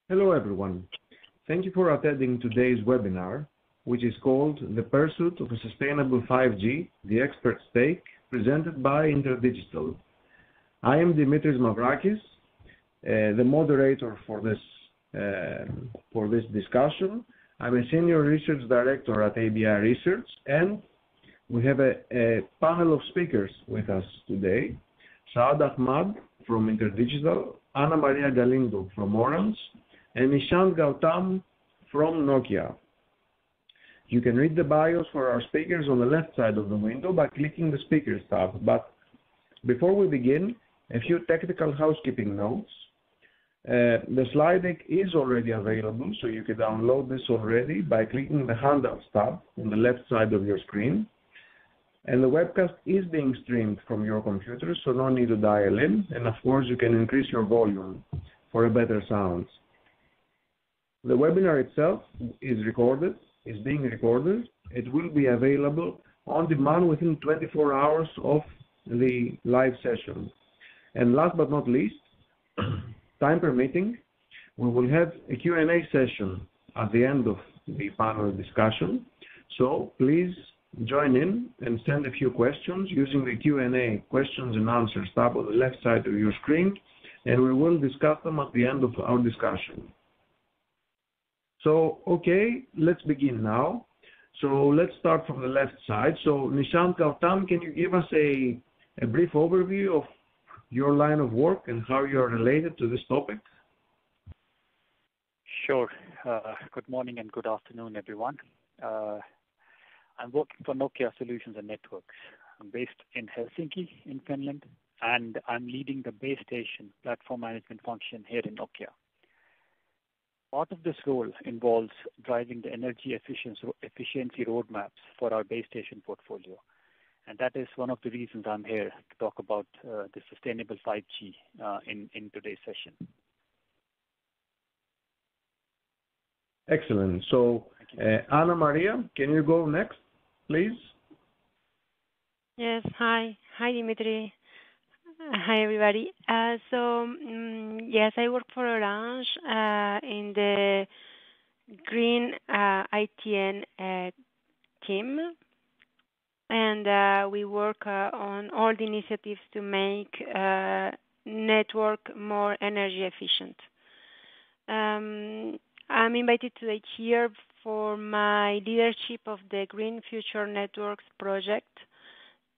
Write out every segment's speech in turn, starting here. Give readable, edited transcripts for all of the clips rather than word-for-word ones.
Hello everyone. Thank you for attending today's webinar, which is called The Pursuit of a Sustainable 5G, the Expert Stake, presented by InterDigital. I am Dimitris Mavrakis, the moderator for this discussion. I'm a Senior Research Director at ABI Research, and we have a panel of speakers with us today. Saad Ahmad from InterDigital, Anna Maria Galindo from Orange, and Nishant Gautam from Nokia. You can read the bios for our speakers on the left side of the window by clicking the Speakers tab. But before we begin, a few technical housekeeping notes. The slide deck is already available, so you can download this already by clicking the Handouts tab on the left side of your screen. And the webcast is being streamed from your computer, so no need to dial in. And of course, you can increase your volume for a better sound. The webinar itself is being recorded. It will be available on demand within 24 hours of the live session. And last but not least, time permitting, we will have a Q&A session at the end of the panel discussion. So please join in and send a few questions using the Q&A questions and answers tab on the left side of your screen, and we will discuss them at the end of our discussion. So, okay, let's begin now. So let's start from the left side. So Nishant Gautam, can you give us a brief overview of your line of work and how you are related to this topic? Sure. Good morning and good afternoon, everyone. I'm working for Nokia Solutions and Networks. I'm based in Helsinki, in Finland, and I'm leading the base station platform management function here in Nokia. Part of this role involves driving the energy efficiency roadmaps for our base station portfolio. And that is one of the reasons I'm here to talk about the sustainable 5G in today's session. Excellent. So, Anna Maria, can you go next, please? Yes, hi. Hi, Dimitri. Hi, everybody. Yes, I work for Orange in the Green ITN team. And we work on all the initiatives to make network more energy efficient. I'm invited today here for my leadership of the Green Future Networks project,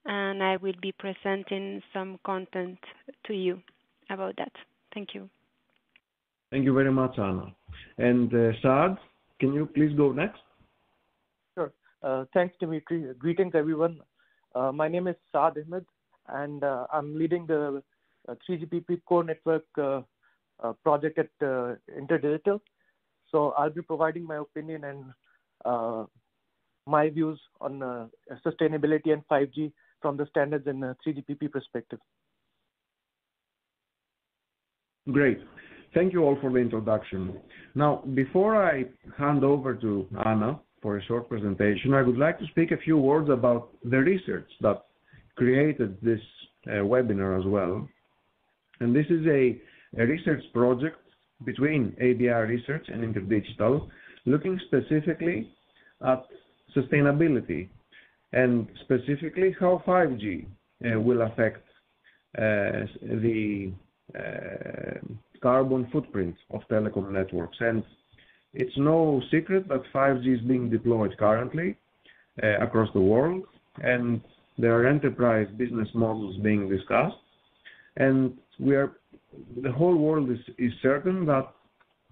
and I will be presenting some content to you about that. Thank you. Thank you very much, Anna. And Saad, can you please go next? Sure. Thanks, Dimitri. Greetings, everyone. My name is Saad Ahmed, and I'm leading the 3GPP core network project at InterDigital. So I'll be providing my opinion and my views on sustainability and 5G from the standards and 3GPP perspective. Great. Thank you all for the introduction. Now, before I hand over to Anna for a short presentation, I would like to speak a few words about the research that created this webinar as well. And this is a research project between ABI Research and InterDigital, looking specifically at sustainability and specifically how 5G will affect the carbon footprint of telecom networks. And it's no secret that 5G is being deployed currently across the world, and there are enterprise business models being discussed. And the whole world is certain that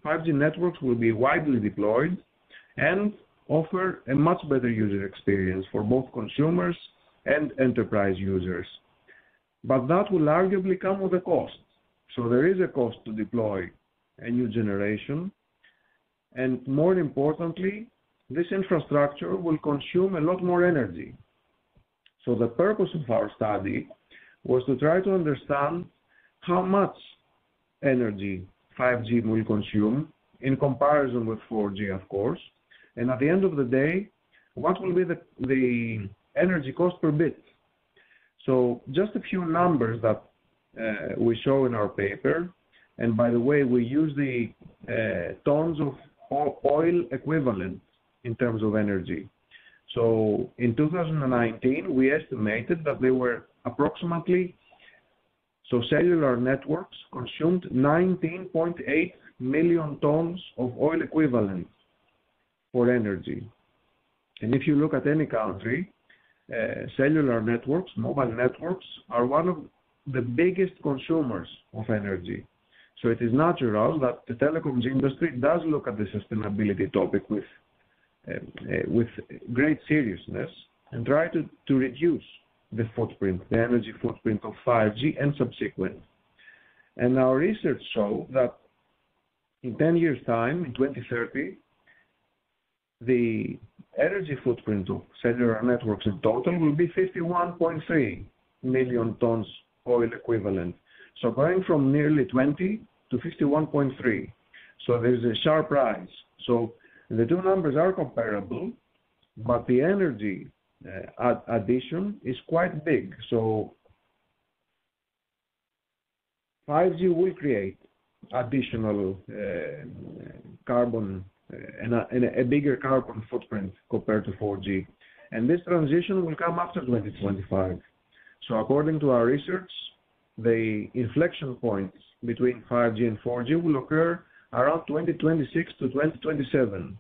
5G networks will be widely deployed and offer a much better user experience for both consumers and enterprise users. But that will arguably come with a cost. So there is a cost to deploy a new generation. And more importantly, this infrastructure will consume a lot more energy. So the purpose of our study was to try to understand how much energy 5G will consume in comparison with 4G, of course. And at the end of the day, what will be the energy cost per bit? So just a few numbers that we show in our paper. And by the way, we use the tons of oil equivalent in terms of energy. So in 2019, we estimated that there were approximately, so cellular networks consumed 19.8 million tons of oil equivalent for energy. And if you look at any country, cellular networks, mobile networks, are one of the biggest consumers of energy. So it is natural that the telecoms industry does look at the sustainability topic with great seriousness and try to reduce the footprint, the energy footprint of 5G and subsequent. And our research show that in 10 years' time, in 2030, the energy footprint of cellular networks in total will be 51.3 million tons oil equivalent. So going from nearly 20 to 51.3. So there's a sharp rise. So the two numbers are comparable, but the energy addition is quite big. So 5G will create additional carbon and a bigger carbon footprint compared to 4G. And this transition will come after 2025. So according to our research, the inflection points between 5G and 4G will occur around 2026 to 2027.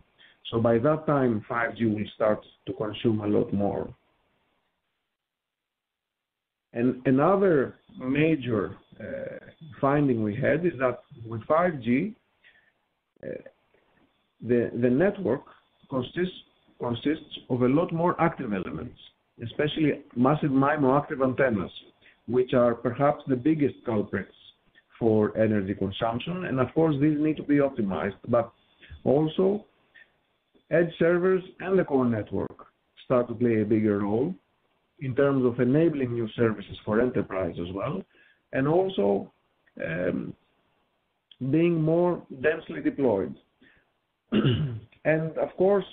So by that time, 5G will start to consume a lot more. And another major finding we had is that with 5G, the network consists of a lot more active elements, especially massive MIMO active antennas, which are perhaps the biggest culprits for energy consumption. And of course, these need to be optimized, but also edge servers and the core network start to play a bigger role in terms of enabling new services for enterprise as well, and also being more densely deployed. And of course,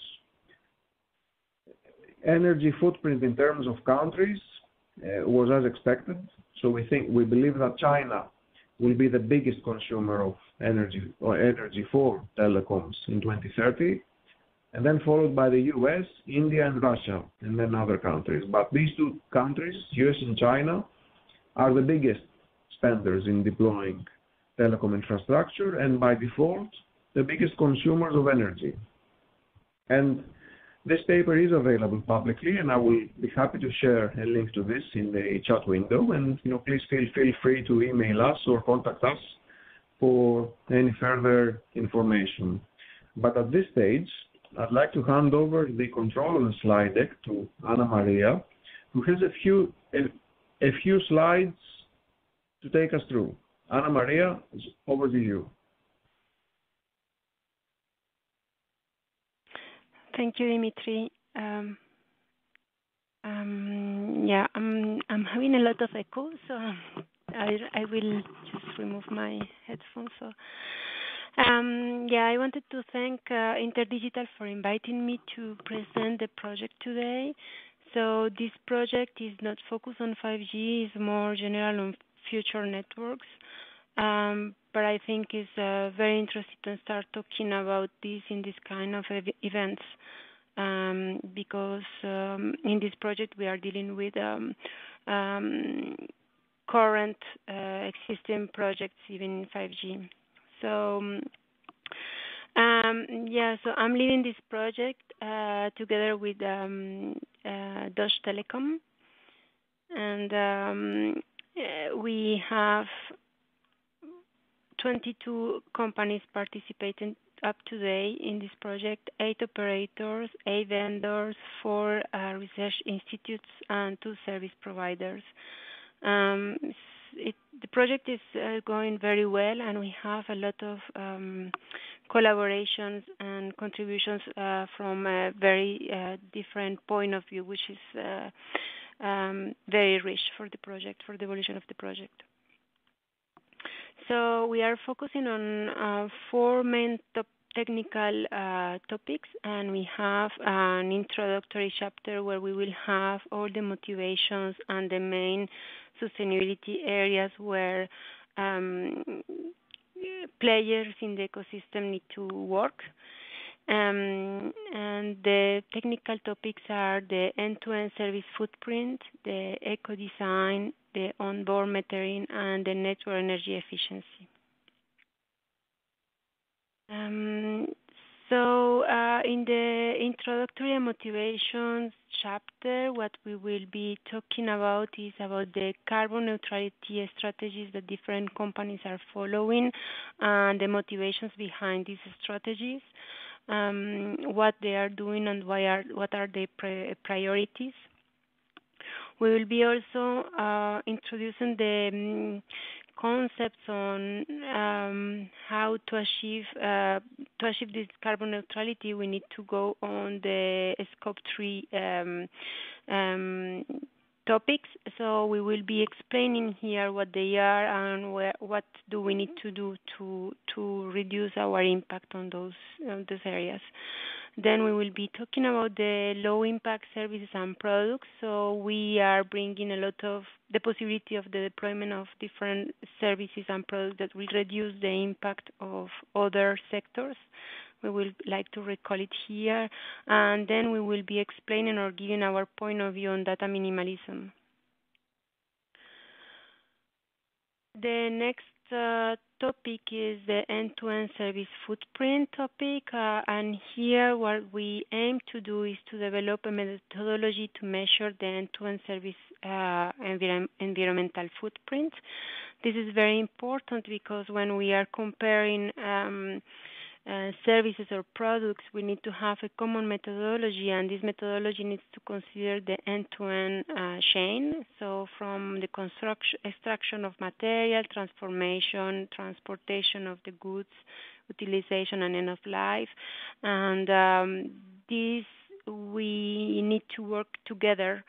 energy footprint in terms of countries was as expected. So we believe that China will be the biggest consumer of energy for telecoms in 2030, and then followed by the US, India, and Russia, and then other countries. But these two countries, US and China, are the biggest spenders in deploying telecom infrastructure, and by default, the biggest consumers of energy. And this paper is available publicly, and I will be happy to share a link to this in the chat window. And please feel free to email us or contact us for any further information. But at this stage, I'd like to hand over the control of the slide deck to Anna Maria, who has a few slides to take us through. Anna Maria, over to you. Thank you, Dimitri. I'm having a lot of echo, so I will just remove my headphones. So, I wanted to thank InterDigital for inviting me to present the project today. So this project is not focused on 5G; it's more general on future networks. But I think it's very interesting to start talking about this in this kind of events, because in this project we are dealing with current existing projects, even in 5G. So, so I'm leading this project together with Deutsche Telekom, and we have 22 companies participating up to date in this project, 8 operators, 8 vendors, 4 research institutes, and 2 service providers. The project is going very well, and we have a lot of collaborations and contributions from a very different point of view, which is very rich for the project, for the evolution of the project. So we are focusing on 4 main technical topics, and we have an introductory chapter where we will have all the motivations and the main sustainability areas where players in the ecosystem need to work. And the technical topics are the end-to-end service footprint, the eco-design, the onboard metering, and the network energy efficiency. So in the introductory and motivations chapter, what we will be talking about is about the carbon neutrality strategies that different companies are following and the motivations behind these strategies, what they are doing and what are their priorities. We will be also introducing the concepts on how to achieve this carbon neutrality. We need to go on the scope 3 topics. So we will be explaining here what they are and what do we need to do to reduce our impact on those areas. Then we will be talking about the low impact services and products. So we are bringing a lot of the possibility of the deployment of different services and products that will reduce the impact of other sectors. We will like to recall it here. And then we will be explaining or giving our point of view on data minimalism. The next topic is the end-to-end service footprint topic, and here what we aim to do is to develop a methodology to measure the end-to-end service environmental footprint. This is very important because when we are comparing services or products, we need to have a common methodology, and this methodology needs to consider the end-to-end chain. So from the extraction of material, transformation, transportation of the goods, utilization and end of life. And this we need to work together,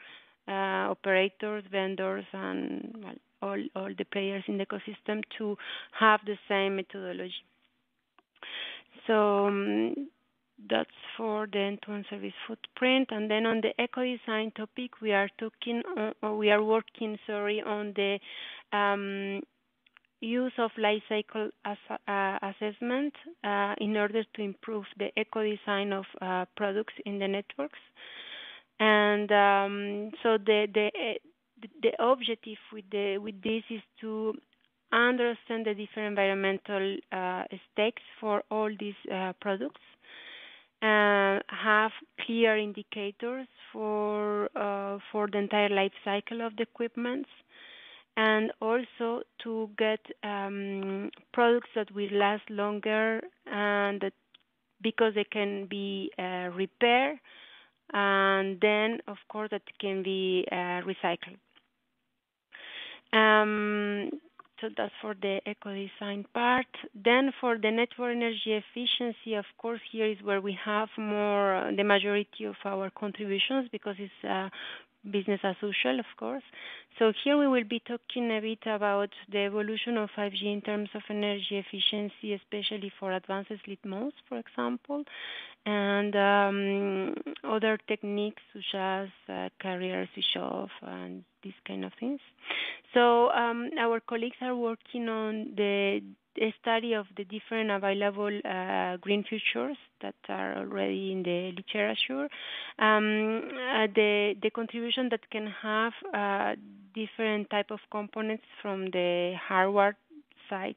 operators, vendors, and all the players in the ecosystem to have the same methodology. So that's for the end-to-end service footprint. And then on the eco-design topic, we are working on the use of life cycle assessment in order to improve the eco-design of products in the networks. And so the objective with this is to understand the different environmental stakes for all these products, have clear indicators for the entire life cycle of the equipments, and also to get products that will last longer and that because they can be repaired, and then of course that can be recycled. So that's for the eco-design part. Then for the network energy efficiency, of course, here is where we have the majority of our contributions because it's business as usual, of course. So here we will be talking a bit about the evolution of 5G in terms of energy efficiency, especially for advanced sleep modes, for example, and other techniques such as carrier switch off and these kind of things. So our colleagues are working on the study of the different available green futures that are already in the literature. The contribution that can have different type of components from the hardware side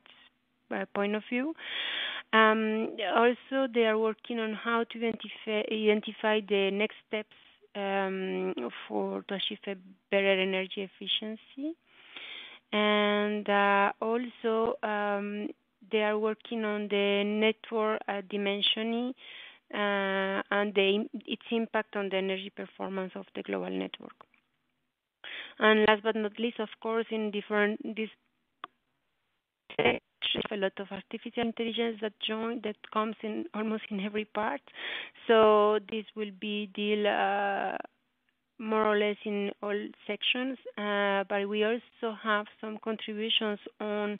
point of view. Also, they are working on how to identify the next steps to achieve a better energy efficiency. And also, they are working on the network dimensioning and its impact on the energy performance of the global network. And last but not least, of course, in this a lot of artificial intelligence that comes in almost in every part. So this will be deal more or less in all sections, but we also have some contributions on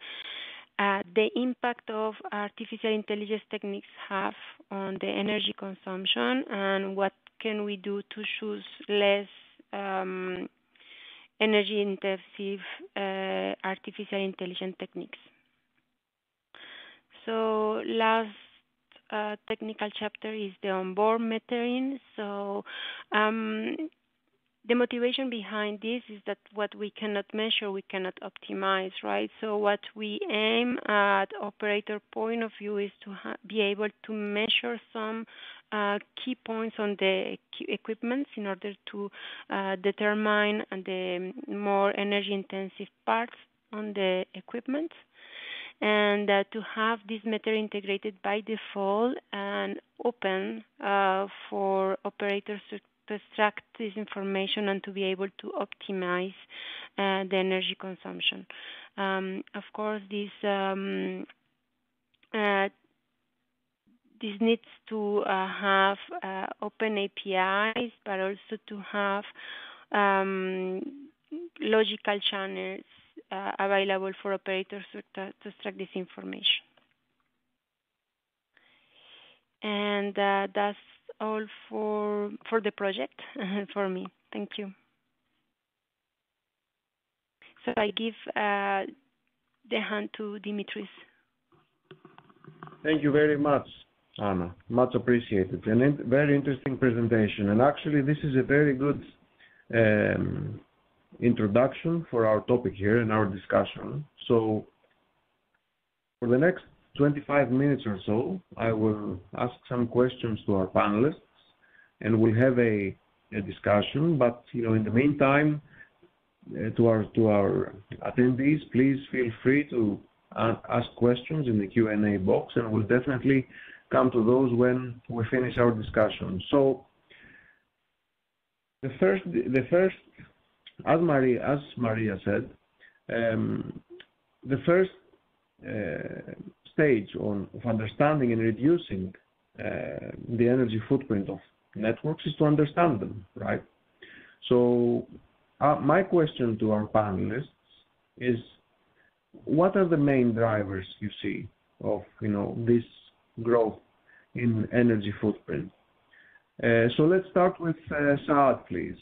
the impact of artificial intelligence techniques have on the energy consumption and what can we do to choose less energy intensive artificial intelligence techniques. So last technical chapter is the onboard metering. So the motivation behind this is that what we cannot measure, we cannot optimize, right? So what we aim at operator point of view is to be able to measure some key points on the equipments in order to determine the more energy intensive parts on the equipment, and to have this meter integrated by default and open for operators to extract this information and to be able to optimize the energy consumption. Of course, this needs to have open APIs, but also to have logical channels available for operators to extract this information. And that's all for the project for me. Thank you. So I give the hand to Dimitris. Thank you very much, Anna. Much appreciated. And a very interesting presentation. And actually, this is a very good introduction for our topic here and our discussion. So for the next 25 minutes or so, I will ask some questions to our panelists, and we'll have a discussion. But in the meantime, to our attendees, please feel free to ask questions in the Q&A box, and we'll definitely come to those when we finish our discussion. So the first, as Maria said, the first stage of understanding and reducing the energy footprint of networks is to understand them, right? So my question to our panelists is, what are the main drivers you see of this growth in energy footprint? So let's start with Saad, please.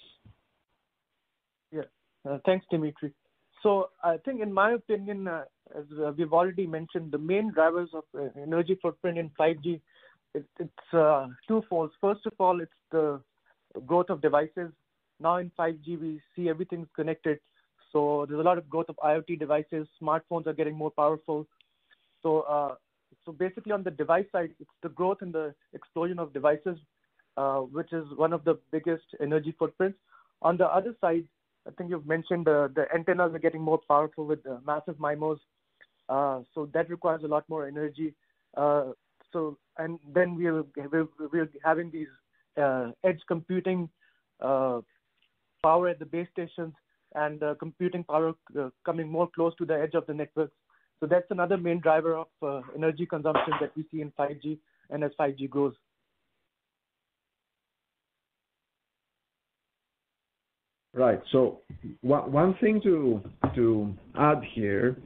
Yeah, thanks, Dimitri. So I think, in my opinion, as we've already mentioned, the main drivers of energy footprint in 5G, it's twofold. First of all, it's the growth of devices. Now in 5G, we see everything's connected. So there's a lot of growth of IoT devices. Smartphones are getting more powerful. So basically on the device side, it's the growth and the explosion of devices, which is one of the biggest energy footprints. On the other side, I think you've mentioned the antennas are getting more powerful with massive MIMOs. So that requires a lot more energy. And then we're having these edge computing power at the base stations, and computing power coming more close to the edge of the networks. So that's another main driver of energy consumption that we see in 5G and as 5G grows. Right. So one thing to add here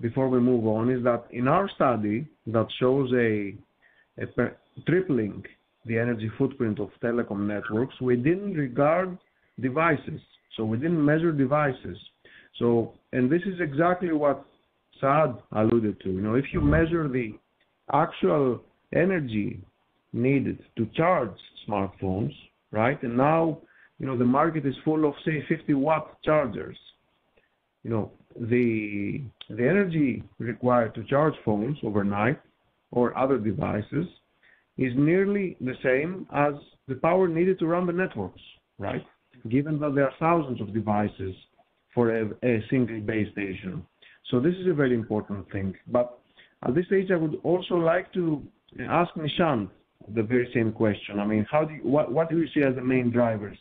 before we move on is that in our study that shows a tripling the energy footprint of telecom networks, we didn't regard devices. So we didn't measure devices. So, and this is exactly what Saad alluded to. If you measure the actual energy needed to charge smartphones, right? And now, the market is full of, say, 50-watt chargers. The energy required to charge phones overnight or other devices is nearly the same as the power needed to run the networks, right? Given that there are thousands of devices for a single base station. So this is a very important thing. But at this stage, I would also like to ask Nishant the very same question. I mean, what do you see as the main drivers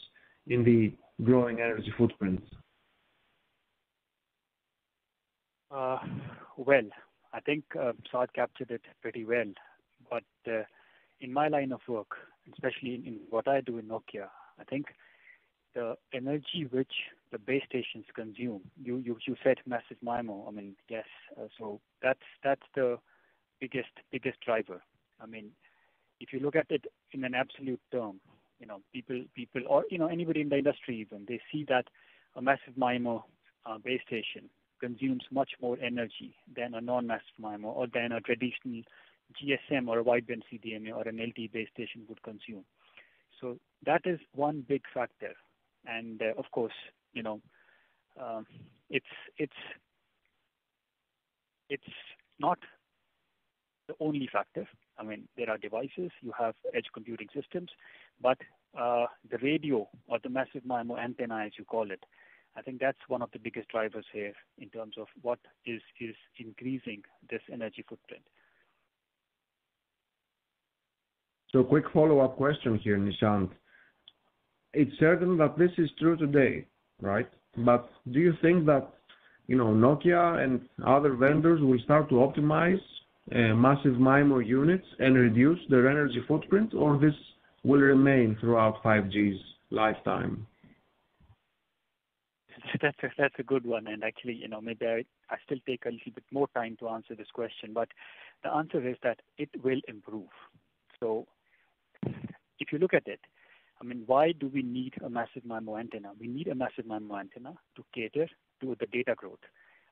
in the growing energy footprint? Well, I think Saad captured it pretty well. But in my line of work, especially in what I do in Nokia, I think the energy which the base stations consume, you said massive MIMO. I mean, yes. So that's the biggest driver. I mean, if you look at it in an absolute term, people or anybody in the industry even, they see that a massive MIMO base station consumes much more energy than a non-massive MIMO or than a traditional GSM or a wideband CDMA or an LTE base station would consume. So that is one big factor. And of course, it's not the only factor. I mean, there are devices, you have edge computing systems, but the radio or the massive MIMO antenna, as you call it, I think that's one of the biggest drivers here in terms of what is increasing this energy footprint. So quick follow-up question here, Nishant. It's certain that this is true today, right? But do you think that, Nokia and other vendors will start to optimize massive MIMO units and reduce their energy footprint, or this will remain throughout 5G's lifetime? That's a good one, and actually, maybe I still take a little bit more time to answer this question, but the answer is that it will improve. So if you look at it, I mean, why do we need a massive MIMO antenna? We need a massive MIMO antenna to cater to the data growth.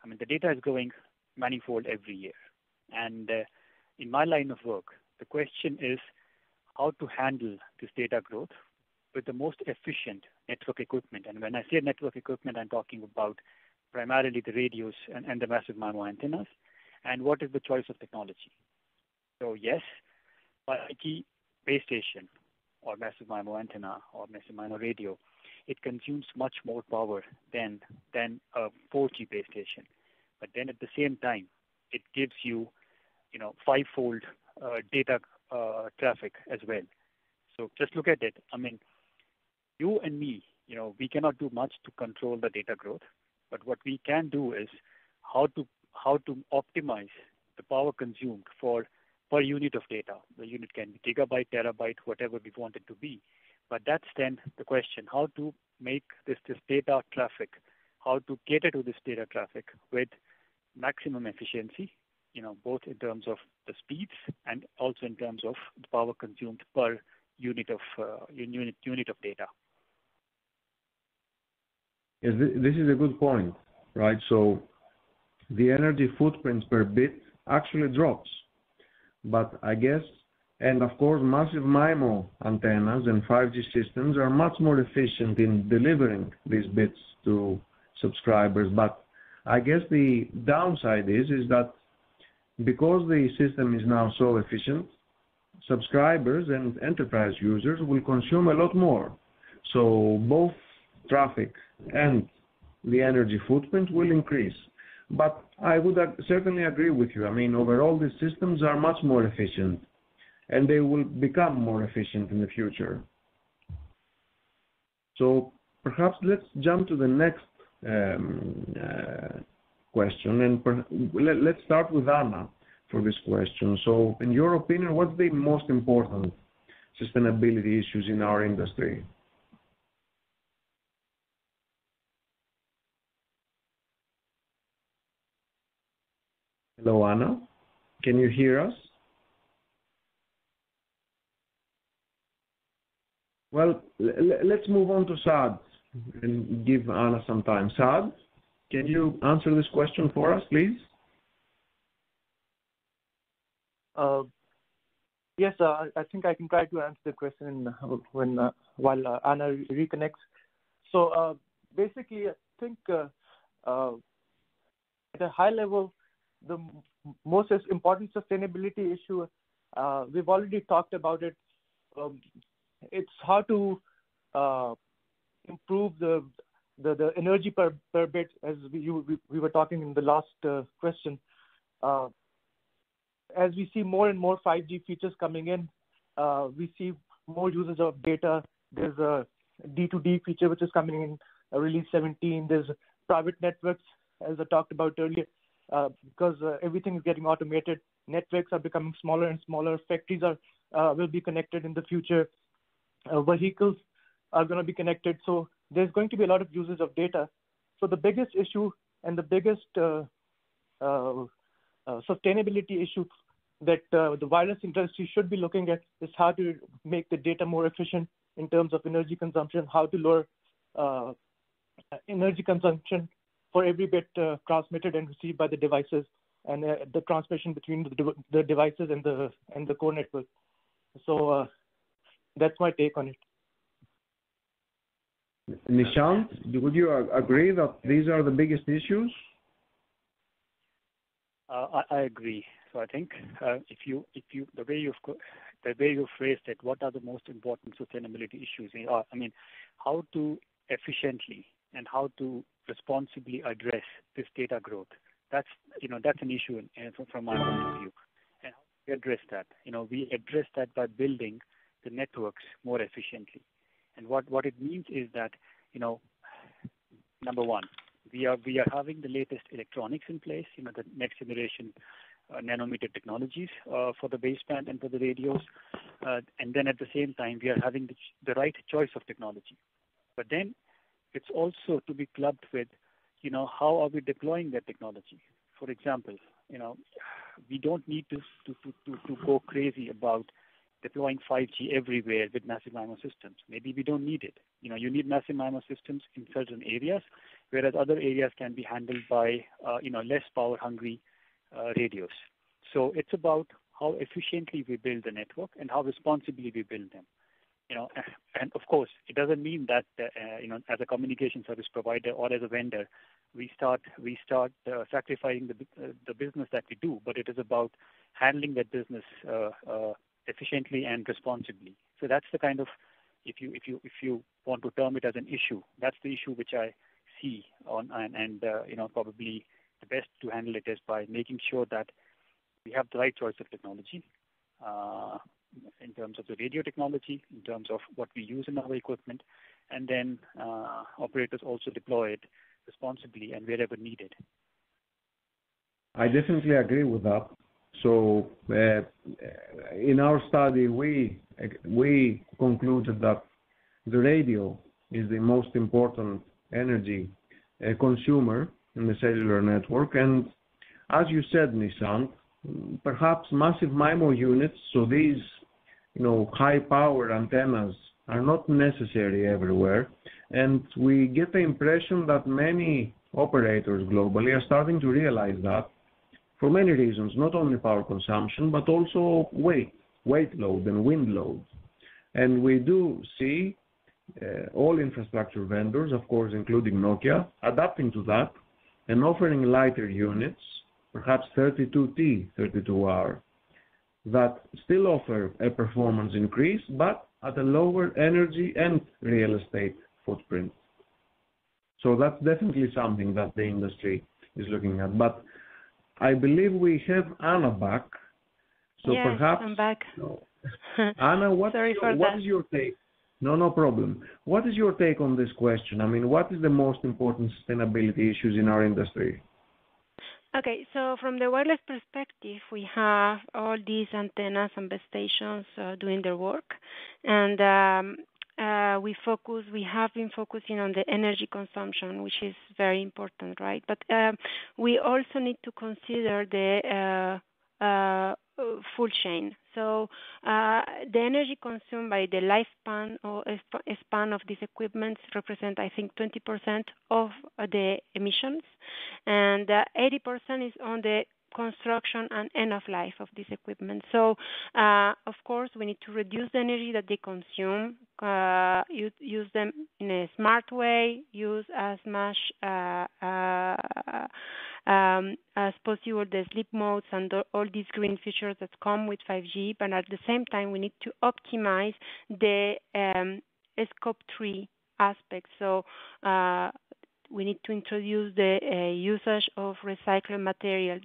I mean, the data is growing manifold every year. And in my line of work, the question is how to handle this data growth with the most efficient network equipment. And when I say network equipment, I'm talking about primarily the radios and the massive MIMO antennas. And what is the choice of technology? So yes, 5G base station or massive MIMO antenna or massive MIMO radio, it consumes much more power than a 4G base station. But then at the same time, it gives you, fivefold data traffic as well. So just look at it. I mean, you and me, we cannot do much to control the data growth, but what we can do is how to optimize the power consumed per unit of data. The unit can be gigabyte, terabyte, whatever we want it to be. But that's then the question, how to make this data traffic, how to cater to this data traffic with maximum efficiency, both in terms of the speeds and also in terms of the power consumed per unit of data. Yes, this is a good point, right? So the energy footprint per bit actually drops. But I guess, and of course, massive MIMO antennas and 5G systems are much more efficient in delivering these bits to subscribers. But I guess the downside is that because the system is now so efficient, subscribers and enterprise users will consume a lot more. So both traffic and the energy footprint will increase. But I would certainly agree with you. I mean, overall, these systems are much more efficient, and they will become more efficient in the future. So perhaps let's jump to the next question, and let's start with Anna for this question. So in your opinion, what's the most important sustainability issues in our industry? Hello, Anna. Can you hear us? Well, let's move on to Saad and give Anna some time. Saad, can you answer this question for us, please? Yes, I think I can try to answer the question while Anna reconnects. So basically, I think at a high level, the most important sustainability issue, we've already talked about it. It's how to improve the energy per bit, as we were talking in the last question. As we see more and more 5G features coming in, we see more usage of data. There's a D2D feature which is coming in release 17. There's private networks, as I talked about earlier. Because everything is getting automated, networks are becoming smaller and smaller. Factories will be connected in the future. Vehicles are going to be connected. So there's going to be a lot of usage of data. So the biggest issue and the biggest sustainability issue that the wireless industry should be looking at is how to make the data more efficient in terms of energy consumption, how to lower energy consumption for every bit transmitted and received by the devices, and the transmission between the devices and the core network. So that's my take on it. Nishant, would you agree that these are the biggest issues? I agree. So I think if you the way you phrased it, what are the most important sustainability issues? I mean, how to efficiently and how to responsibly address this data growth. That's an issue from my point of view. And how do we address that? We address that by building the networks more efficiently. And what it means is that, number one, we are having the latest electronics in place, the next generation nanometer technologies for the baseband and for the radios. And then at the same time, we are having the right choice of technology. But then it's also to be clubbed with, how are we deploying that technology? For example, we don't need to go crazy about deploying 5G everywhere with massive MIMO systems. Maybe we don't need it. You need massive MIMO systems in certain areas, whereas other areas can be handled by, less power-hungry radios. So it's about how efficiently we build the network and how responsibly we build them. And of course, it doesn't mean that, as a communication service provider or as a vendor, we start sacrificing the business that we do, but it is about handling that business efficiently and responsibly. So that's the kind of, if you want to term it as an issue, that's the issue which I see on, and probably the best to handle it is by making sure that we have the right choice of technology. In terms of the radio technology, in terms of what we use in our equipment, and then operators also deploy it responsibly and wherever needed. I definitely agree with that. So in our study, we concluded that the radio is the most important energy consumer in the cellular network. And as you said, Nishant, perhaps massive MIMO units, so these high power antennas are not necessary everywhere. And we get the impression that many operators globally are starting to realize that for many reasons, not only power consumption, but also weight load and wind load. And we do see all infrastructure vendors, of course, including Nokia, adapting to that and offering lighter units, perhaps 32T, 32R, that still offer a performance increase, but at a lower energy and real estate footprint. So that's definitely something that the industry is looking at. But I believe we have Anna back. So yes, perhaps I'm back. No. Anna, what is your take? No problem. What is your take on this question? I mean, what is the most important sustainability issues in our industry? Okay, so from the wireless perspective, we have all these antennas and base stations doing their work, and we have been focusing on the energy consumption, which is very important, right? But we also need to consider the full chain. So the energy consumed by the lifespan or span of these equipments represent, I think, 20% of the emissions, and 80% is on the construction and end of life of this equipment. So, of course, we need to reduce the energy that they consume, use them in a smart way, use as much as possible the sleep modes and all these green features that come with 5G, but at the same time, we need to optimize the scope 3 aspects. So, we need to introduce the usage of recycled material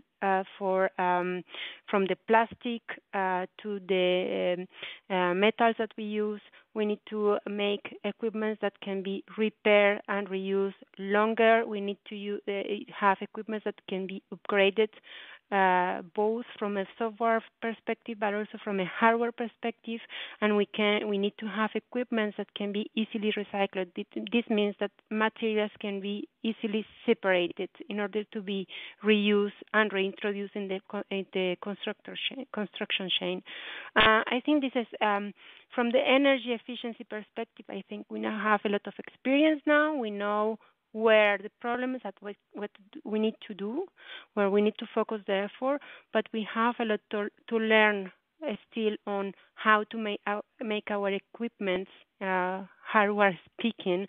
from the plastic to the metals that we use. We need to make equipment that can be repaired and reused longer. We need to have equipment that can be upgraded, both from a software perspective, but also from a hardware perspective. And we need to have equipment that can be easily recycled. This means that materials can be easily separated in order to be reused and reintroduced in the construction chain. I think this is from the energy efficiency perspective. I think we now have a lot of experience now. We know where the problem is at what we need to do, where we need to focus the effort, but we have a lot to learn still on how to make our equipment, hardware speaking,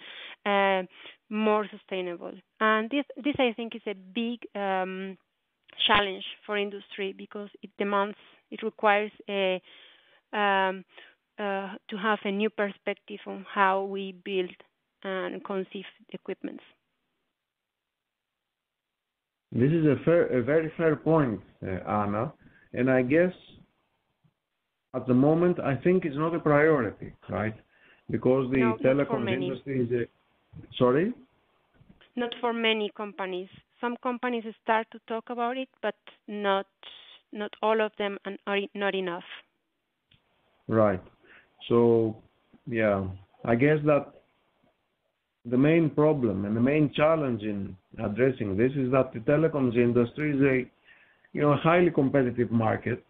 more sustainable. And this I think is a big challenge for industry because it requires to have a new perspective on how we build and conceive equipment. This is a very fair point, Anna, and I guess at the moment I think it's not a priority, right? Because the telecoms industry is sorry? Not for many companies. Some companies start to talk about it, but not all of them, and are not enough. Right. So, yeah, I guess that the main problem and the main challenge in addressing this is that the telecoms industry is a highly competitive market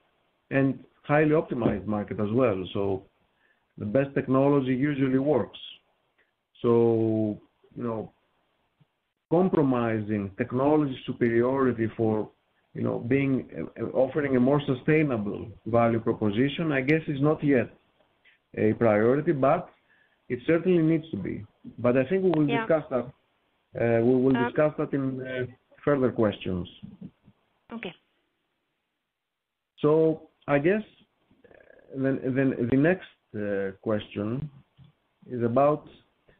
and highly optimized market as well. So the best technology usually works. So, compromising technology superiority for, offering a more sustainable value proposition, I guess is not yet a priority, but it certainly needs to be. But I think we will discuss that. We will discuss that in further questions. Okay. So I guess then the next question is about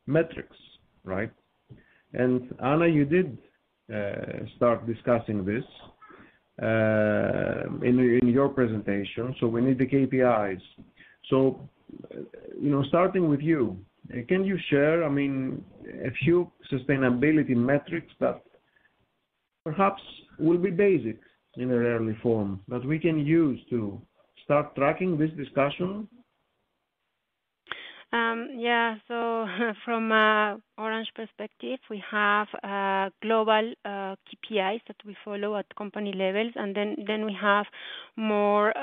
metrics, right? And Anna, you did start discussing this in your presentation. So we need the KPIs. So, starting with you, can you share, a few sustainability metrics that perhaps will be basic in an early form that we can use to start tracking this discussion? So from Orange perspective, we have global KPIs that we follow at company levels, and then we have more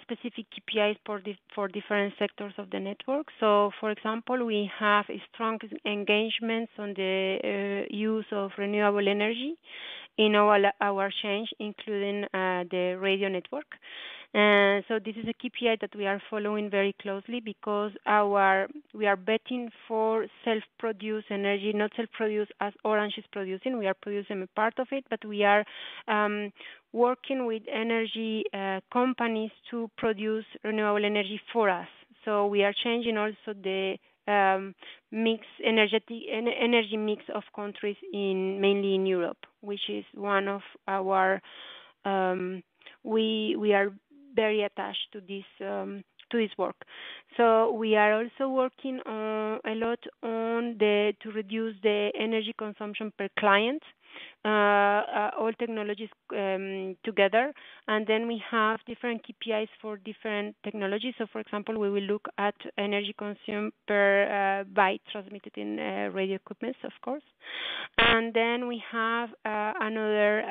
specific KPIs for different sectors of the network. So, for example, we have a strong engagements on the use of renewable energy in all our change, including the radio network. So this is a KPI that we are following very closely because we are betting for self-produced energy, not self-produced as Orange is producing. We are producing a part of it, but we are working with energy companies to produce renewable energy for us. So we are changing also the energy mix of countries mainly in Europe, which is one of our we are very attached to this work. So we are also working a lot on to reduce the energy consumption per client, all technologies together, and then we have different KPIs for different technologies. So, for example, we will look at energy consumed per byte transmitted in radio equipment, of course, and then we have another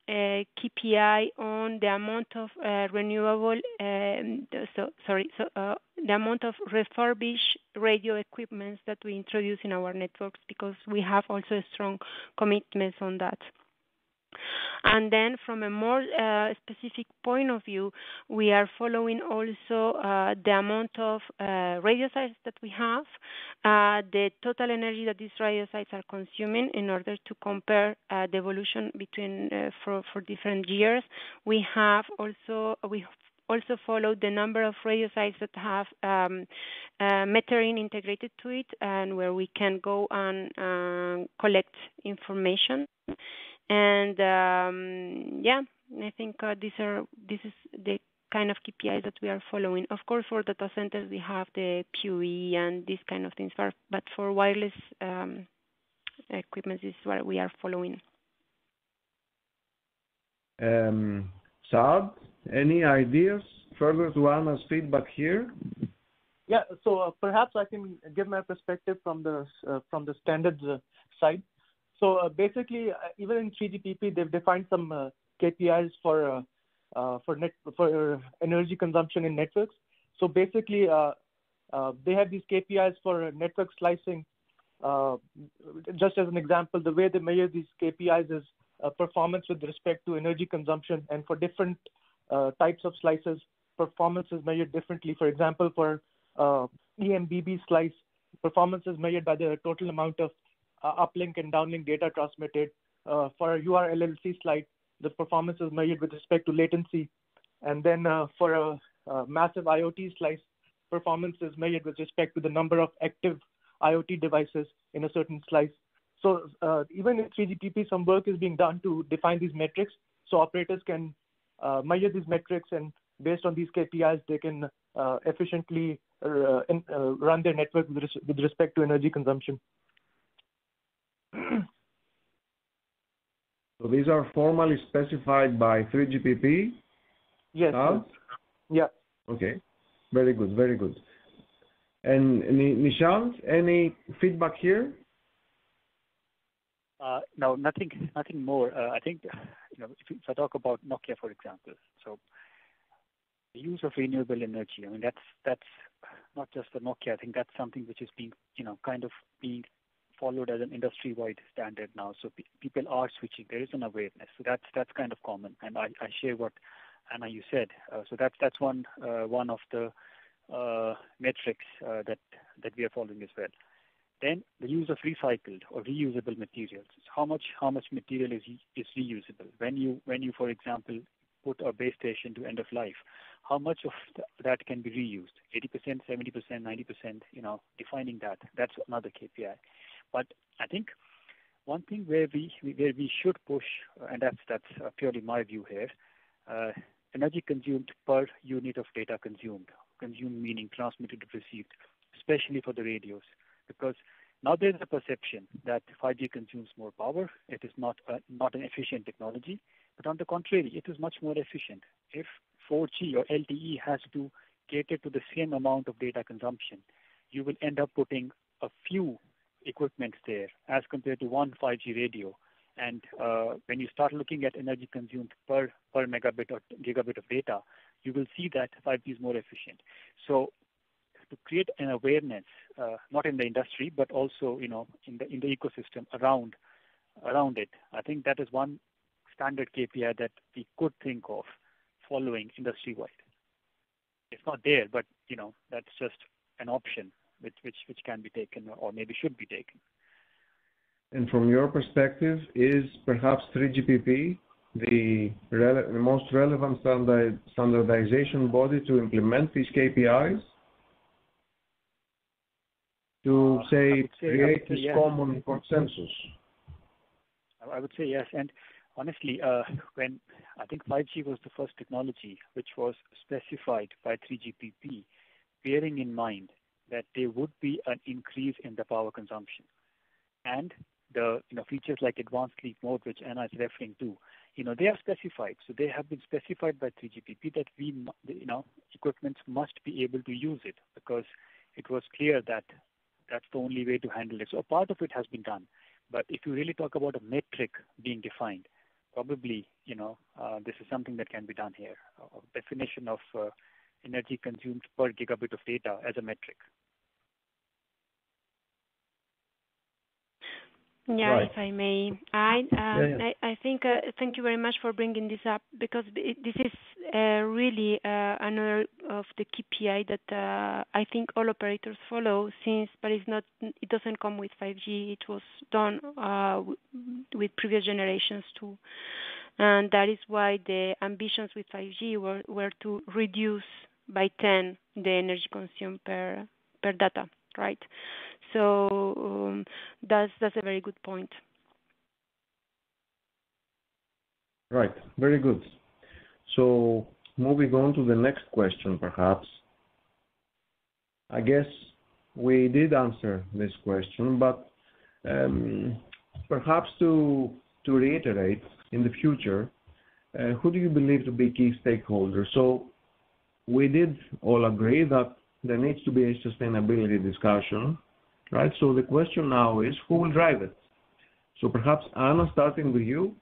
KPI on the amount of renewable. The amount of refurbished radio equipments that we introduce in our networks, because we have also strong commitments on that. And then from a more specific point of view, we are following also the amount of radio sites that we have, the total energy that these radio sites are consuming in order to compare the evolution between for different years. We also follow the number of radio sites that have metering integrated to it, and where we can go and collect information. And I think this is the kind of KPIs that we are following. Of course, for data centers we have the PUE and these kind of things, but for wireless equipment, this is what we are following. Saad, any ideas further to Anna's feedback here? Yeah, so perhaps I can give my perspective from the standards side. So basically, even in 3GPP, they've defined some KPIs for energy consumption in networks. So basically, they have these KPIs for network slicing just as an example, the way they measure these KPIs is performance with respect to energy consumption, and for different types of slices, performance is measured differently. For example, for EMBB slice, performance is measured by the total amount of uplink and downlink data transmitted. For a URLLC slide, the performance is measured with respect to latency. And then for a massive IoT slice, performance is measured with respect to the number of active IoT devices in a certain slice. So even in 3GPP, some work is being done to define these metrics so operators can measure these metrics, and based on these KPIs, they can efficiently run their network with respect to energy consumption. So these are formally specified by 3GPP? Yes. Yeah. Okay. Very good. Very good. And Nishant, any feedback here? No, nothing more. I think, if I talk about Nokia, for example, so the use of renewable energy, I mean, that's not just for Nokia. I think that's something which is being, kind of being followed as an industry-wide standard now. So people are switching. There is an awareness. So that's kind of common. And I share what Anna you said. So that's one of the metrics that we are following as well. Then the use of recycled or reusable materials. How much material is reusable? When you for example put a base station to end of life, how much of that can be reused? 80%, 70%, 90%. Defining that's another KPI. But I think one thing where we should push, and that's purely my view here, energy consumed per unit of data consumed. Consumed meaning transmitted or received, especially for the radios. Because now there's a perception that 5G consumes more power. It is not an efficient technology, but on the contrary, it is much more efficient. If 4G or LTE has to cater to the same amount of data consumption, you will end up putting a few equipments there as compared to one 5G radio. And when you start looking at energy consumed per megabit or gigabit of data, you will see that 5G is more efficient. So to create an awareness, not in the industry, but also in the ecosystem around it, I think that is one standard KPI that we could think of following industry-wide. It's not there, but that's just an option which can be taken or maybe should be taken. And from your perspective, is perhaps 3GPP the most relevant standardization body to implement these KPIs? To create this common consensus? I would say yes. And honestly, when I think 5G was the first technology which was specified by 3GPP, bearing in mind that there would be an increase in the power consumption. And the features like advanced sleep mode, which Anna is referring to, they are specified. So they have been specified by 3GPP that equipment must be able to use it, because it was clear that that's the only way to handle it. So a part of it has been done. But if you really talk about a metric being defined, probably, this is something that can be done here. A definition of energy consumed per gigabit of data as a metric. Yeah, right. If I may, I think thank you very much for bringing this up, because this is really another of the KPI that I think all operators follow, but it doesn't come with 5G. It was done with previous generations too, and that is why the ambitions with 5G were to reduce by 10 the energy consumed per data, right? So that's a very good point. Right, very good. So moving on to the next question, perhaps. I guess we did answer this question, but perhaps to reiterate, in the future, who do you believe to be key stakeholders? So we did all agree that there needs to be a sustainability discussion, right? So the question now is, who will drive it? So perhaps Anna, starting with you.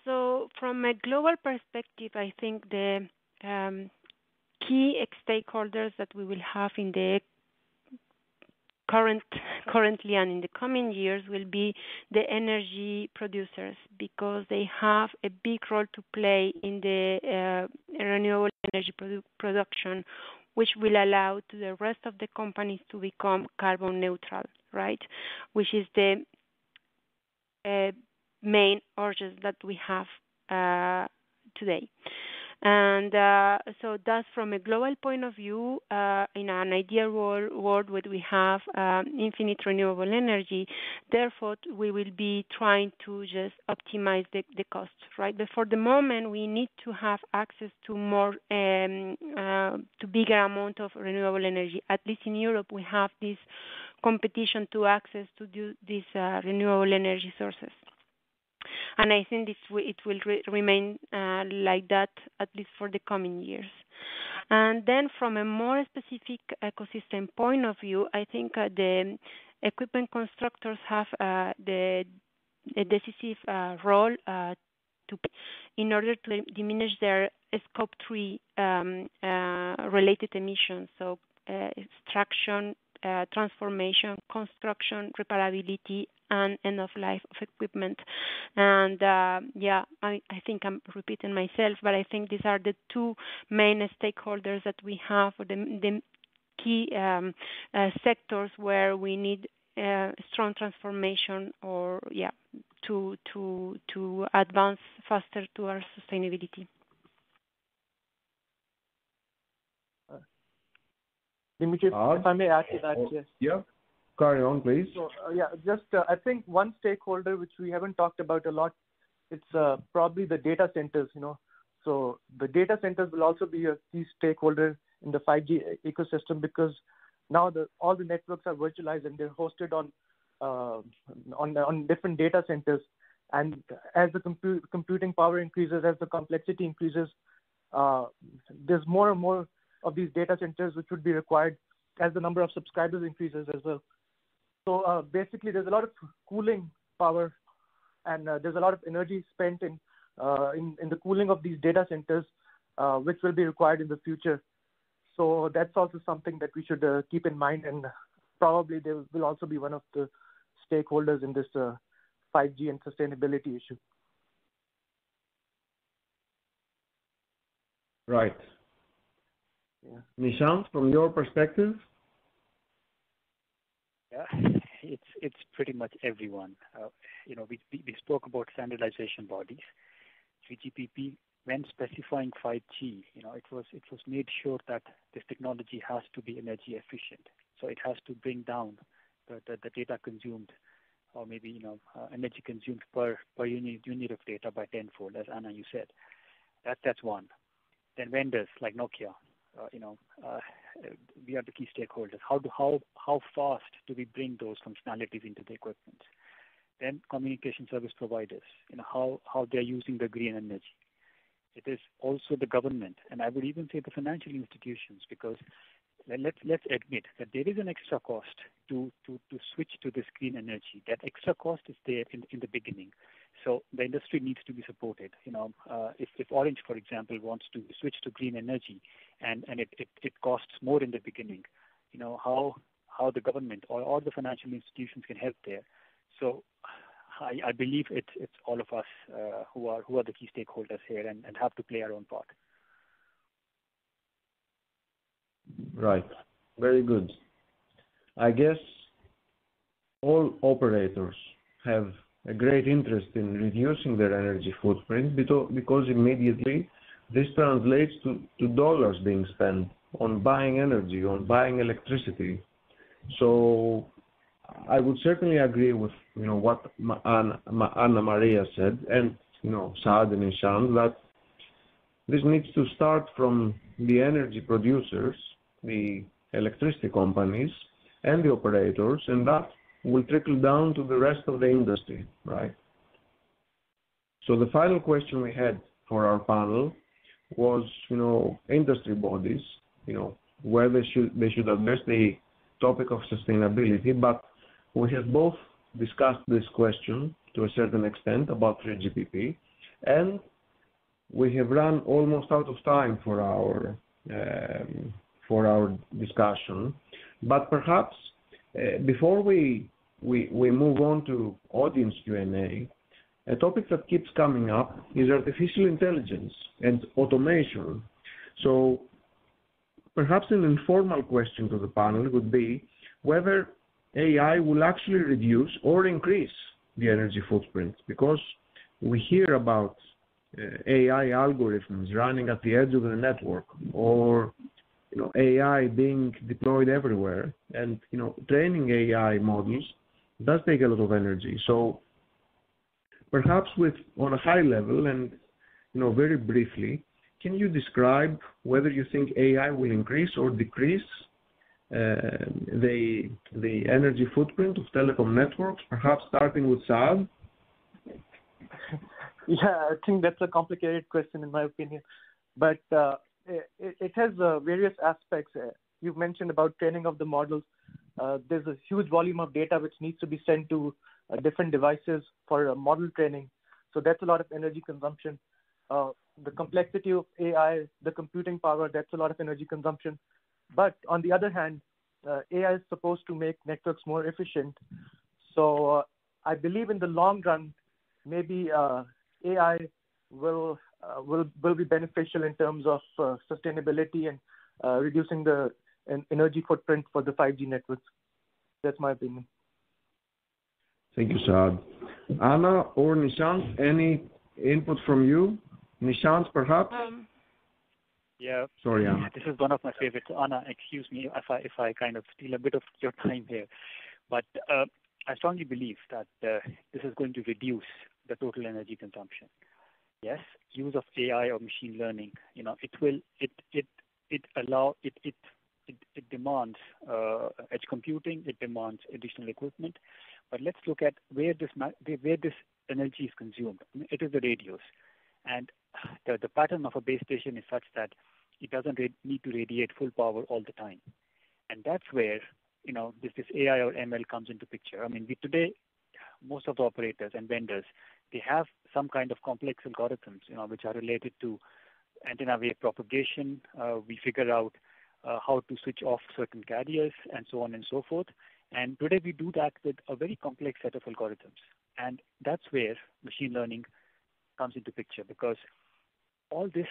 So from a global perspective, I think the key stakeholders that we will have in the currently and in the coming years will be the energy producers, because they have a big role to play in the renewable energy production, which will allow to the rest of the companies to become carbon neutral, right? Which is the main urges that we have today. And so that's from a global point of view. In an ideal world where we have infinite renewable energy, therefore we will be trying to just optimize the costs, right? But for the moment, we need to have access to more, to bigger amount of renewable energy. At least in Europe, we have this competition to access to these renewable energy sources. And I think it will remain like that, at least for the coming years. And then from a more specific ecosystem point of view, I think the equipment constructors have the decisive role to play in order to diminish their Scope 3 related emissions, so extraction, transformation, construction, repairability, and end of life of equipment. And I think I'm repeating myself, but I think these are the two main stakeholders that we have, or the key sectors where we need strong transformation, or to advance faster to our sustainability. Dimitri, if I may add to that, yes. Yeah, carry on, please. So, I think one stakeholder which we haven't talked about a lot, it's probably the data centers, So the data centers will also be a key stakeholder in the 5G ecosystem, because now all the networks are virtualized and they're hosted on different data centers. And as the computing power increases, as the complexity increases, there's more and more of these data centers which would be required as the number of subscribers increases as well. So basically, there's a lot of cooling power, and there's a lot of energy spent in the cooling of these data centers, which will be required in the future. So that's also something that we should keep in mind, and probably they will also be one of the stakeholders in this 5G and sustainability issue. Right. Yeah. Nishant, from your perspective? Yeah, it's pretty much everyone. We spoke about standardization bodies. 3GPP, when specifying 5G, it was made sure that this technology has to be energy efficient. So it has to bring down the data consumed, or maybe energy consumed per unit of data by tenfold, as Anna you said. That's one. Then vendors like Nokia. We are the key stakeholders. How fast do we bring those functionalities into the equipment? Then communication service providers, how they're using the green energy. It is also the government, and I would even say the financial institutions, because let's admit that there is an extra cost to switch to this green energy. That extra cost is there in the beginning. So the industry needs to be supported. If Orange, for example, wants to switch to green energy, and it costs more in the beginning, how the government or the financial institutions can help there. So I believe it's all of us who are the key stakeholders here and have to play our own part. Right. Very good. I guess all operators have a great interest in reducing their energy footprint, because immediately this translates to dollars being spent on buying energy, on buying electricity. So I would certainly agree with what Anna Maria said, and Saad and Nishant, that this needs to start from the energy producers, the electricity companies, and the operators, and that will trickle down to the rest of the industry, right? So the final question we had for our panel was, industry bodies, where they should address the topic of sustainability, but we have both discussed this question to a certain extent about 3GPP, and we have run almost out of time for our discussion. But perhaps Before we move on to audience Q&A, a topic that keeps coming up is artificial intelligence and automation. So perhaps an informal question to the panel would be whether AI will actually reduce or increase the energy footprint, because we hear about AI algorithms running at the edge of the network, or AI being deployed everywhere, and training AI models does take a lot of energy. So perhaps on a high level and very briefly, can you describe whether you think AI will increase or decrease the energy footprint of telecom networks, perhaps starting with Saad? Yeah, I think that's a complicated question in my opinion, but it has various aspects. You've mentioned about training of the models. There's a huge volume of data which needs to be sent to different devices for model training. So that's a lot of energy consumption. The complexity of AI, the computing power, that's a lot of energy consumption. But on the other hand, AI is supposed to make networks more efficient. So I believe in the long run, maybe AI will be beneficial in terms of sustainability and reducing the energy footprint for the 5G networks. That's my opinion. Thank you, Saad. Anna or Nishant, any input from you? Nishant, perhaps? Yeah. Sorry, Anna. This is one of my favorites. Anna, excuse me if I kind of steal a bit of your time here, but I strongly believe that this is going to reduce the total energy consumption. Yes, use of AI or machine learning, it demands edge computing, it demands additional equipment. But let's look at where this energy is consumed. It is the radios, and the pattern of a base station is such that it doesn't need to radiate full power all the time, and that's where this AI or ML comes into picture. I mean, today most of the operators and vendors, they have some kind of complex algorithms, which are related to antenna wave propagation. We figure out how to switch off certain carriers and so on and so forth. And today we do that with a very complex set of algorithms. And that's where machine learning comes into picture, because all this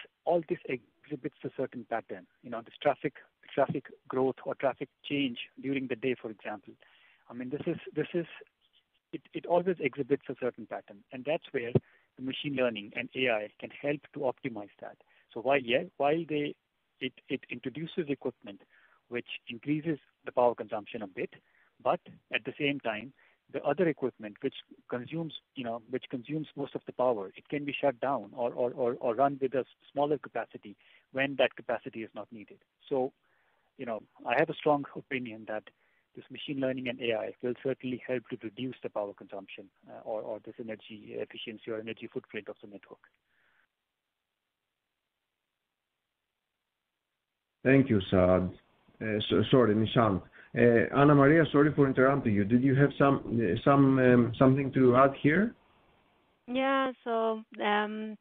exhibits a certain pattern. This traffic growth or traffic change during the day, for example. I mean, it always exhibits a certain pattern, and that's where the machine learning and AI can help to optimize that. So while it introduces equipment which increases the power consumption a bit, but at the same time, the other equipment which consumes most of the power, it can be shut down or run with a smaller capacity when that capacity is not needed. So, I have a strong opinion that this machine learning and AI will certainly help to reduce the power consumption or this energy efficiency or energy footprint of the network. Thank you, Saad. Sorry, Nishant. Anna Maria, sorry for interrupting you. Did you have something to add here? Yeah. So the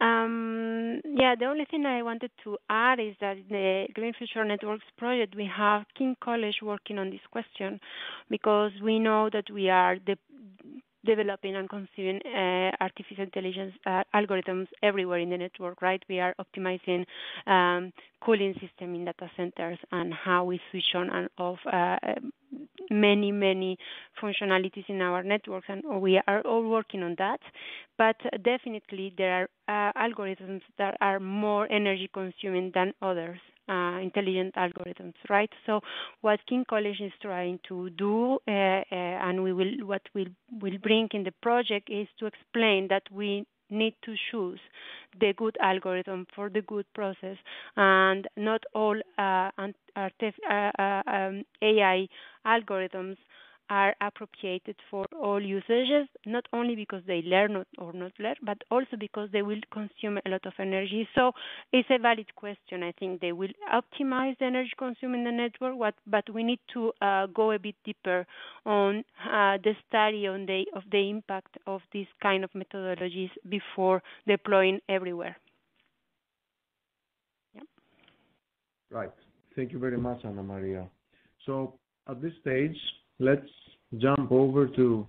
only thing I wanted to add is that the Green Future Networks project, we have King College working on this question, because we know that we are developing and conceiving artificial intelligence algorithms everywhere in the network, right? We are optimizing cooling system in data centers and how we switch on and off many functionalities in our networks, and we are all working on that. But definitely there are algorithms that are more energy consuming than others. Intelligent algorithms, right? So what King College is trying to do, and what we'll bring in the project, is to explain that we need to choose the good algorithm for the good process, and not all AI algorithms are appropriated for all usages, not only because they learn or not learn, but also because they will consume a lot of energy. So it's a valid question. I think they will optimize the energy consumed in the network, but we need to go a bit deeper on the study of the impact of these kind of methodologies before deploying everywhere. Yeah. Right. Thank you very much, Anna Maria. So at this stage, let's jump over to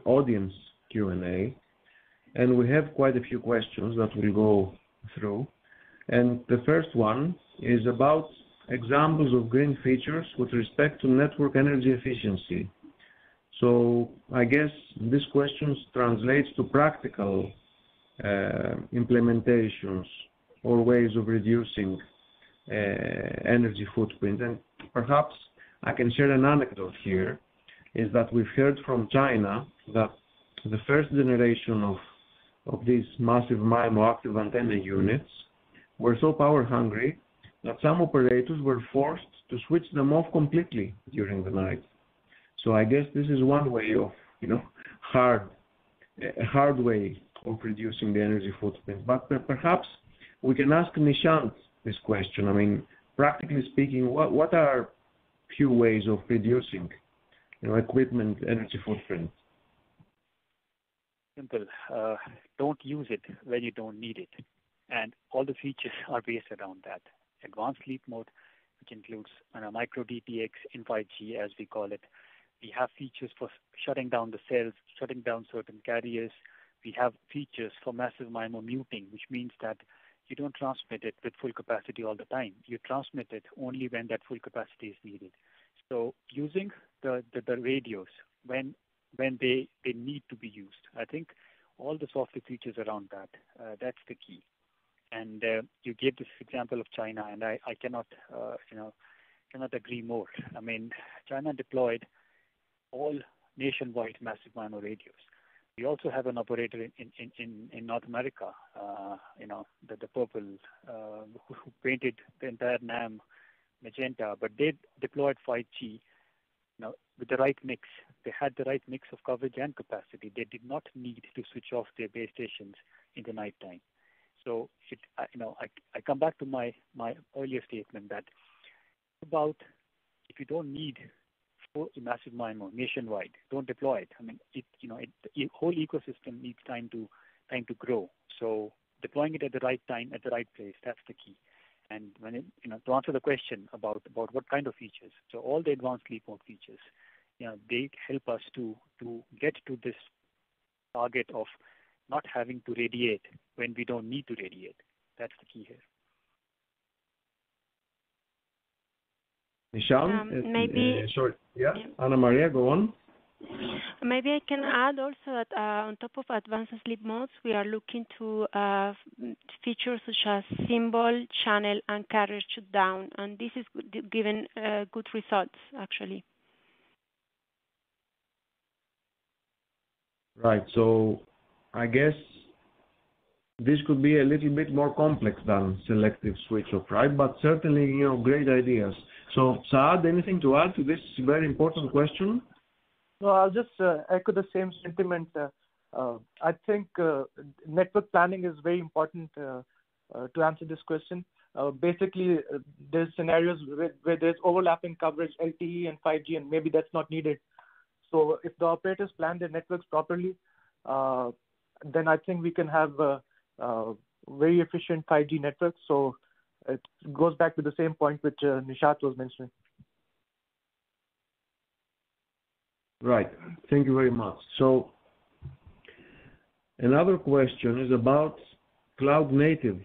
audience Q&A. And we have quite a few questions that we'll go through. And the first one is about examples of green features with respect to network energy efficiency. So I guess this question translates to practical implementations or ways of reducing energy footprint. And perhaps I can share an anecdote here, is that we've heard from China that the first generation of these massive MIMO active antenna units were so power hungry that some operators were forced to switch them off completely during the night. So I guess this is one way of, a hard way of reducing the energy footprint. But perhaps we can ask Nishant this question. I mean, practically speaking, what are few ways of reducing, equipment energy footprint? Simple. Don't use it when you don't need it. And all the features are based around that. Advanced sleep mode, which includes micro DTX in 5G, as we call it. We have features for shutting down the cells, shutting down certain carriers. We have features for massive MIMO muting, which means that you don't transmit it with full capacity all the time. You transmit it only when that full capacity is needed. So using the radios when they need to be used. I think all the software features around that, that's the key. And you gave this example of China, and I cannot agree more. I mean, China deployed all nationwide massive MIMO radios. We also have an operator in North America, the purple, who painted the entire NAM magenta, but they deployed 5G, with the right mix. They had the right mix of coverage and capacity. They did not need to switch off their base stations in the night time. So I come back to my earlier statement that about if you don't need massive MIMO nationwide, don't deploy it. I mean, the whole ecosystem needs time to grow. So deploying it at the right time, at the right place, that's the key. And when to answer the question about what kind of features, so all the advanced sleep mode features, they help us to get to this target of not having to radiate when we don't need to radiate. That's the key here. Nishant? Sorry. Yeah? Anna Maria, go on. Maybe I can add also that on top of advanced sleep modes, we are looking to features such as symbol, channel, and carrier shutdown, and this is given good results, actually. Right. So I guess this could be a little bit more complex than selective switch off, right? But certainly, great ideas. So Saad, anything to add to this very important question? No, I'll just echo the same sentiment. I think network planning is very important to answer this question. Basically, there's scenarios where there's overlapping coverage, LTE and 5G, and maybe that's not needed. So if the operators plan their networks properly, then I think we can have very efficient 5G networks. So it goes back to the same point which Nishant was mentioning. Right. Thank you very much. So another question is about cloud native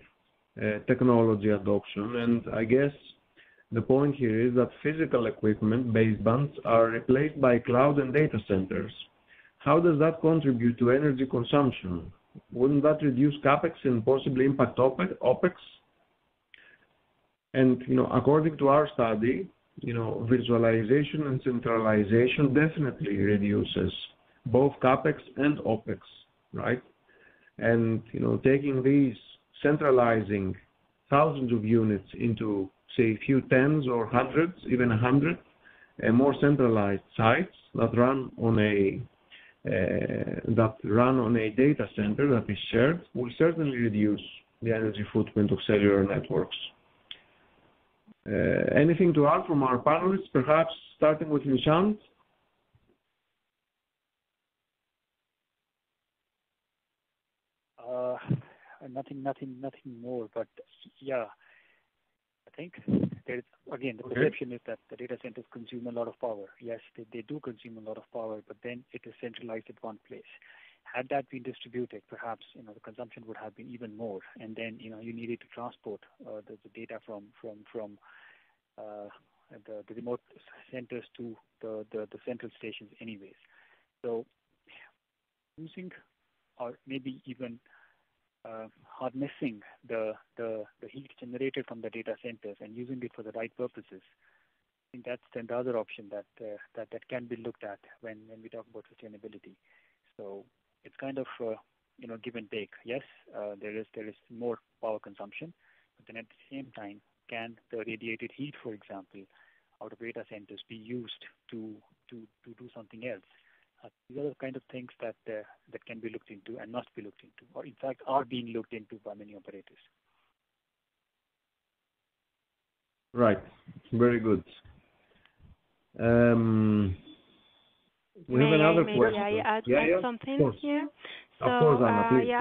technology adoption. And I guess the point here is that physical equipment, basebands, are replaced by cloud and data centers. How does that contribute to energy consumption? Wouldn't that reduce CapEx and possibly impact OpEx? And, according to our study, virtualization and centralization definitely reduces both CapEx and OpEx, right? And, taking these, centralizing thousands of units into, say, a few tens or hundreds, even 100, more centralized sites that run on a data center that is shared will certainly reduce the energy footprint of cellular networks. Anything to add from our panelists, perhaps starting with Nishant? Nothing more, but yeah, I think there is, again, the perception is that the data centers consume a lot of power. Yes, they do consume a lot of power, but then it is centralized at one place. Had that been distributed, perhaps the consumption would have been even more, and then you needed to transport the data from the remote centers to the central stations, anyways. So using or maybe even harnessing the heat generated from the data centers and using it for the right purposes, I think that's then the other option that can be looked at when we talk about sustainability. So it's kind of give and take. Yes, there is more power consumption, but then at the same time, can the radiated heat, for example, out of data centers be used to do something else? These are the kind of things that can be looked into and must be looked into, or in fact are being looked into by many operators. Right. Very good. We have another question. May I add something here? So, of course, Anna, please.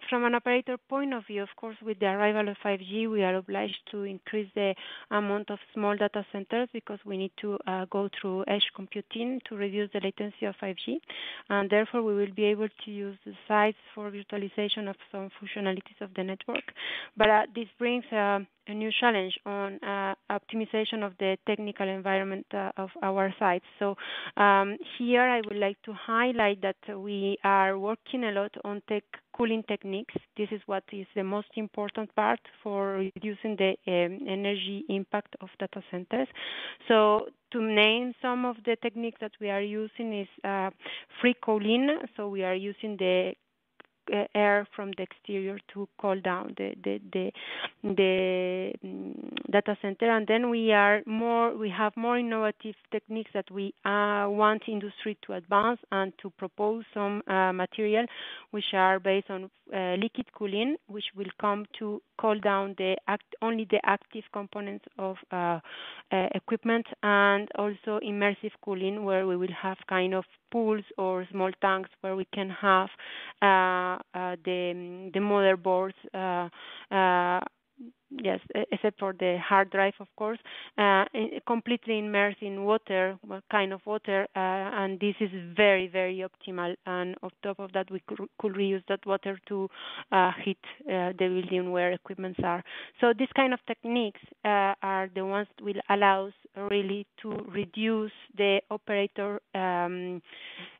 From an operator point of view, of course, with the arrival of 5G, we are obliged to increase the amount of small data centers because we need to go through edge computing to reduce the latency of 5G, and therefore we will be able to use the sites for virtualization of some functionalities of the network. But this brings a new challenge on optimization of the technical environment of our sites. So here I would like to highlight that we are working a lot on cooling techniques. This is what is the most important part for reducing the energy impact of data centers. So to name some of the techniques that we are using is free cooling. So we are using the air from the exterior to cool down the data center, and then we have more innovative techniques that we want industry to advance and to propose some material which are based on liquid cooling, which will come to cool down only the active components of equipment, and also immersive cooling, where we will have kind of pools or small tanks where we can have the motherboards, yes, except for the hard drive, of course, completely immersed in water, kind of water, and this is very, very optimal. And on top of that, we could reuse that water to heat the building where equipments are. So these kind of techniques are the ones that will allow us really to reduce the operator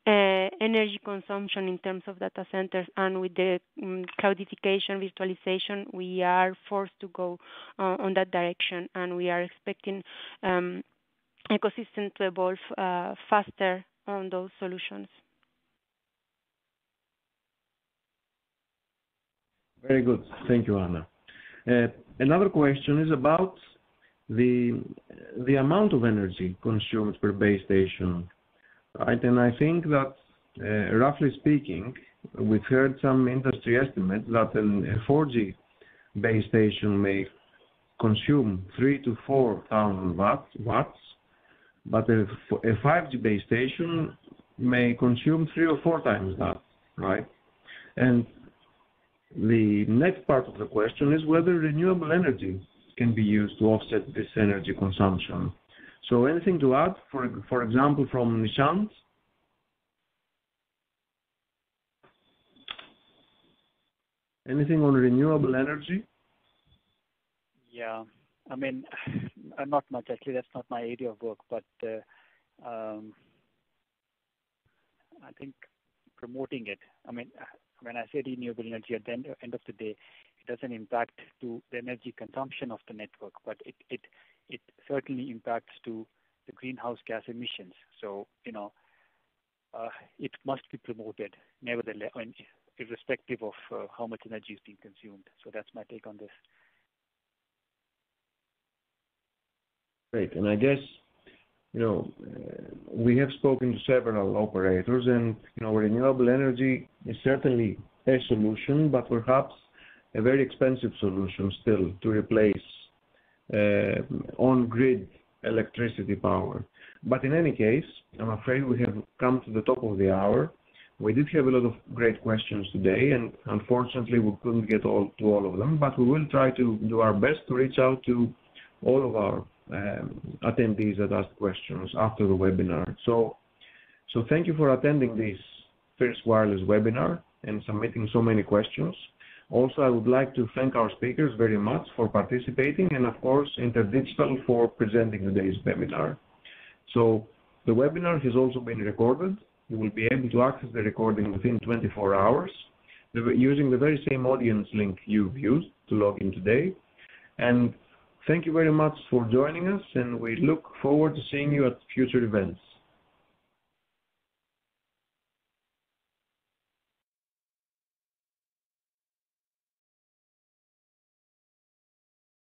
energy consumption in terms of data centers, and with the cloudification, virtualization, we are forced to go on that direction, and we are expecting ecosystem to evolve faster on those solutions. Very good. Thank you, Anna. Another question is about the amount of energy consumed per base station. Right, and I think that, roughly speaking, we've heard some industry estimates that a 4G base station may consume 3,000 to 4,000 watts, but a 5G base station may consume 3 or 4 times that, right? And the next part of the question is whether renewable energy can be used to offset this energy consumption. So anything to add, for example, from Nishant? Anything on renewable energy? Yeah, I mean, not much actually. That's not my area of work, but I think promoting it. I mean, when I say renewable energy, at the end of the day, it doesn't impact to the energy consumption of the network, but it certainly impacts to the greenhouse gas emissions. So it must be promoted, nevertheless, irrespective of how much energy is being consumed. So that's my take on this. Great, and I guess we have spoken to several operators, and renewable energy is certainly a solution, but perhaps a very expensive solution still to replace on-grid electricity power. But in any case, I'm afraid we have come to the top of the hour. We did have a lot of great questions today, and unfortunately we couldn't get to all of them, but we will try to do our best to reach out to all of our attendees that asked questions after the webinar. So thank you for attending this first wireless webinar and submitting so many questions. Also, I would like to thank our speakers very much for participating, and of course, InterDigital for presenting today's webinar. So the webinar has also been recorded. You will be able to access the recording within 24 hours using the very same audience link you've used to log in today. And thank you very much for joining us, and we look forward to seeing you at future events.